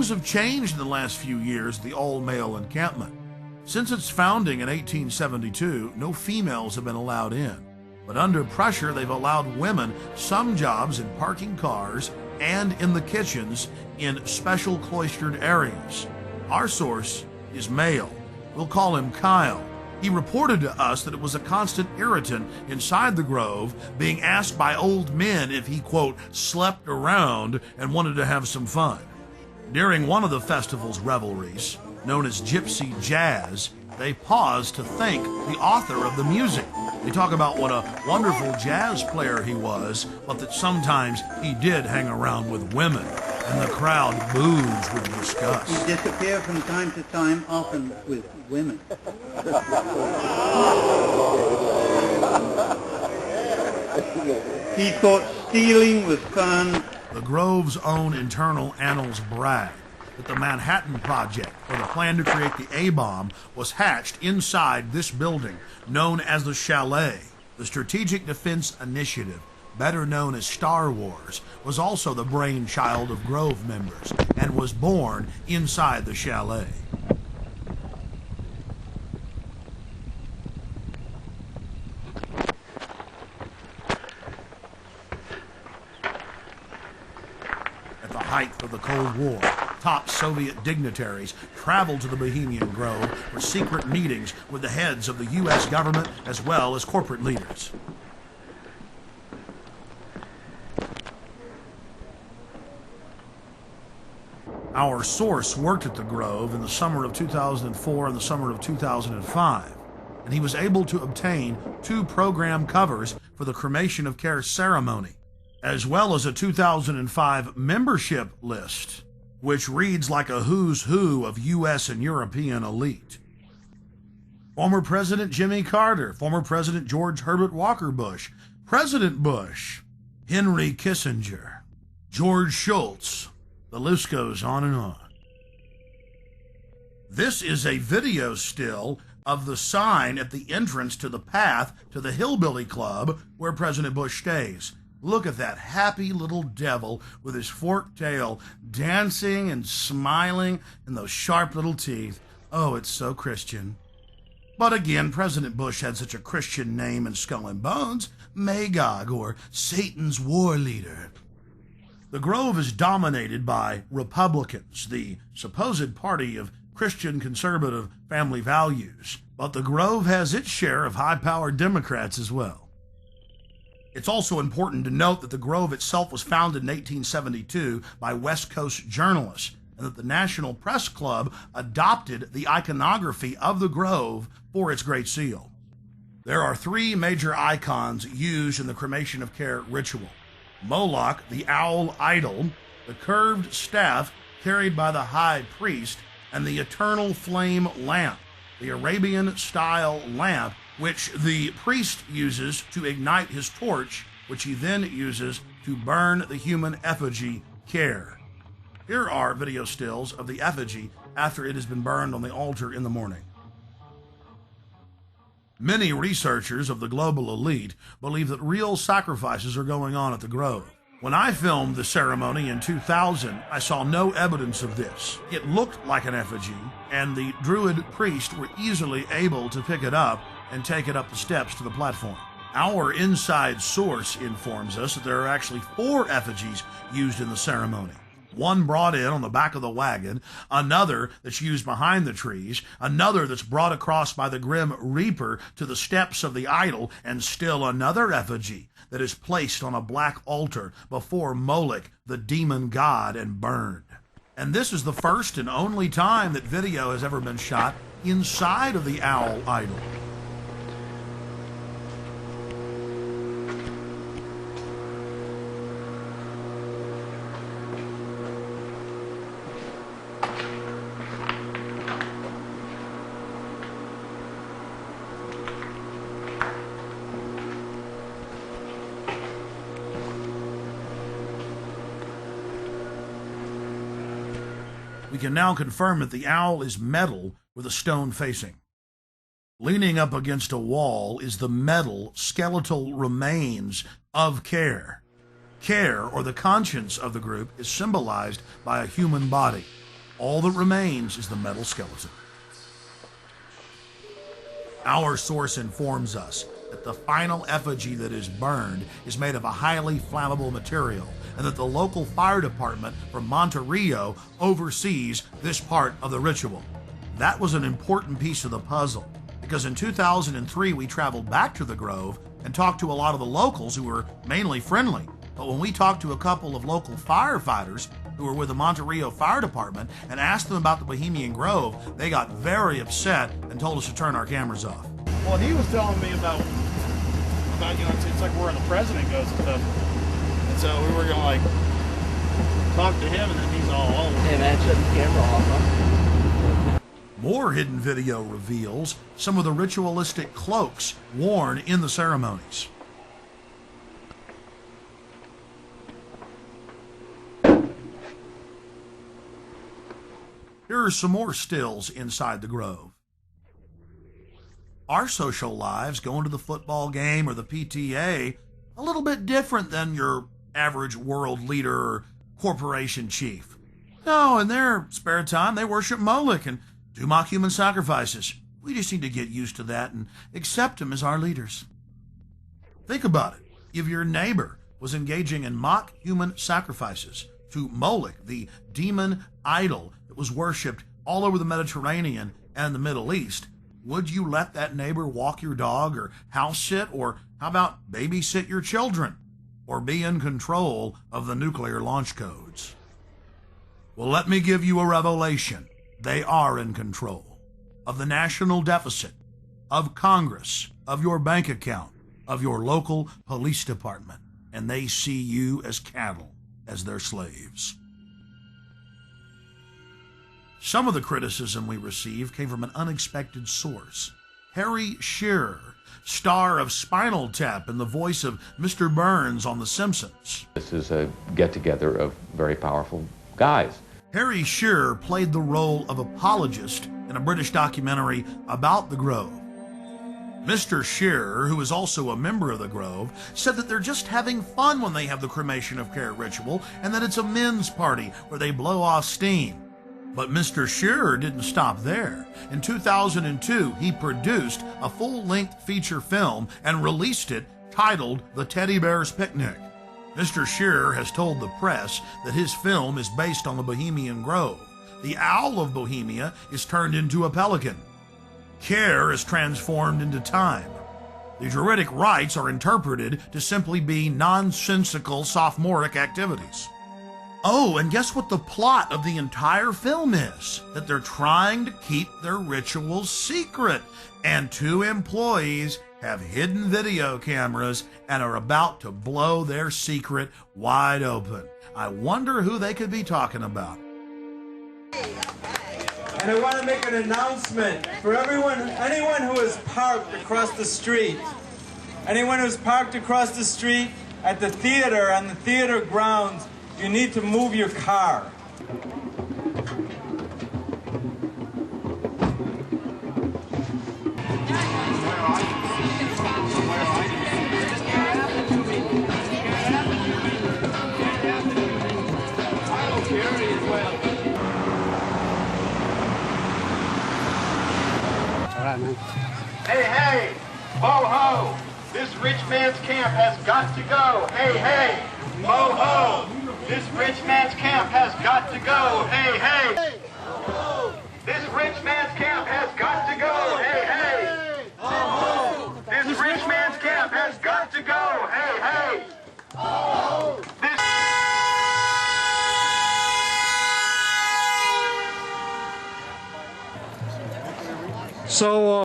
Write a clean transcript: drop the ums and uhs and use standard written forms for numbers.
Things have changed in the last few years at the all-male encampment. Since its founding in 1872, no females have been allowed in. But under pressure, they've allowed women some jobs in parking cars and in the kitchens in special cloistered areas. Our source is male. We'll call him Kyle. He reported to us that it was a constant irritant inside the Grove, being asked by old men if he, quote, slept around and wanted to have some fun. During one of the festival's revelries, known as Gypsy Jazz, they paused to thank the author of the music. They talk about what a wonderful jazz player he was, but that sometimes he did hang around with women, and the crowd boos with disgust. He disappeared from time to time, often with women. He thought stealing was fun. The Grove's own internal annals brag that the Manhattan Project, or the plan to create the A-bomb, was hatched inside this building, known as the Chalet. The Strategic Defense Initiative, better known as Star Wars, was also the brainchild of Grove members and was born inside the Chalet. At the height of the Cold War, top Soviet dignitaries traveled to the Bohemian Grove for secret meetings with the heads of the U.S. government as well as corporate leaders. Our source worked at the Grove in the summer of 2004 and the summer of 2005, and he was able to obtain 2 program covers for the cremation of care ceremony, as well as a 2005 membership list, which reads like a who's who of U.S. and European elite. Former President Jimmy Carter, former President George Herbert Walker Bush, President Bush, Henry Kissinger, George Shultz. The list goes on and on. This is a video still of the sign at the entrance to the path to the Hillbilly Club where President Bush stays. Look at that happy little devil with his forked tail dancing and smiling and those sharp little teeth. Oh, it's so Christian. But again, President Bush had such a Christian name in Skull and Bones, Magog, or Satan's war leader. The Grove is dominated by Republicans, the supposed party of Christian conservative family values. But the Grove has its share of high-powered Democrats as well. It's also important to note that the Grove itself was founded in 1872 by West Coast journalists, and that the National Press Club adopted the iconography of the Grove for its Great Seal. There are 3 major icons used in the cremation of care ritual: Moloch, the owl idol, the curved staff carried by the high priest, and the eternal flame lamp, the Arabian-style lamp which the priest uses to ignite his torch, which he then uses to burn the human effigy, Care. Here are video stills of the effigy after it has been burned on the altar in the morning. Many researchers of the global elite believe that real sacrifices are going on at the Grove. When I filmed the ceremony in 2000, I saw no evidence of this. It looked like an effigy, and the Druid priest were easily able to pick it up and take it up the steps to the platform. Our inside source informs us that there are actually 4 effigies used in the ceremony. One brought in on the back of the wagon, another that's used behind the trees, another that's brought across by the Grim Reaper to the steps of the idol, and still another effigy that is placed on a black altar before Moloch, the demon god, and burned. And this is the first and only time that video has ever been shot inside of the owl idol. We can now confirm that the owl is metal with a stone facing. Leaning up against a wall is the metal skeletal remains of Care. Care, or the conscience of the group, is symbolized by a human body. All that remains is the metal skeleton. Our source informs us that the final effigy that is burned is made of a highly flammable material, and that the local fire department from Monterio oversees this part of the ritual. That was an important piece of the puzzle, because in 2003 we traveled back to the Grove and talked to a lot of the locals who were mainly friendly. But when we talked to a couple of local firefighters who were with the Monterio Fire Department and asked them about the Bohemian Grove, they got very upset and told us to turn our cameras off. Well, he was telling me about it's like where the president goes and stuff. And so we were gonna talk to him, and then he's all over. Hey man, shut the camera off, huh? More hidden video reveals some of the ritualistic cloaks worn in the ceremonies. Here are some more stills inside the Grove. Our social lives, going to the football game or the PTA, a little bit different than your average world leader or corporation chief. No, in their spare time, they worship Moloch and do mock human sacrifices. We just need to get used to that and accept them as our leaders. Think about it. If your neighbor was engaging in mock human sacrifices to Moloch, the demon idol that was worshipped all over the Mediterranean and the Middle East, would you let that neighbor walk your dog or house sit, or how about babysit your children, or be in control of the nuclear launch codes? Well, let me give you a revelation. They are in control of the national deficit, of Congress, of your bank account, of your local police department, and they see you as cattle, as their slaves. Some of the criticism we received came from an unexpected source. Harry Shearer, star of Spinal Tap and the voice of Mr. Burns on The Simpsons. This is a get-together of very powerful guys. Harry Shearer played the role of apologist in a British documentary about the Grove. Mr. Shearer, who is also a member of the Grove, said that they're just having fun when they have the cremation of care ritual, and that it's a men's party where they blow off steam. But Mr. Shearer didn't stop there. In 2002, he produced a full-length feature film and released it titled The Teddy Bear's Picnic. Mr. Shearer has told the press that his film is based on the Bohemian Grove. The owl of Bohemia is turned into a pelican. Care is transformed into time. The Druidic rites are interpreted to simply be nonsensical sophomoric activities. Oh, and guess what the plot of the entire film is? That they're trying to keep their rituals secret, and two employees have hidden video cameras and are about to blow their secret wide open. I wonder who they could be talking about. And I want to make an announcement for anyone who is parked across the street. Anyone who's parked across the street at the theater, on the theater grounds, you need to move your car. Hey, hey, ho-ho, this rich man's camp has got to go. Hey, hey, ho-ho, this rich man's camp has got to go. Hey, hey, this rich man's camp has got to go. Hey, hey, this rich man's camp has got to go. Hey, hey, this... So,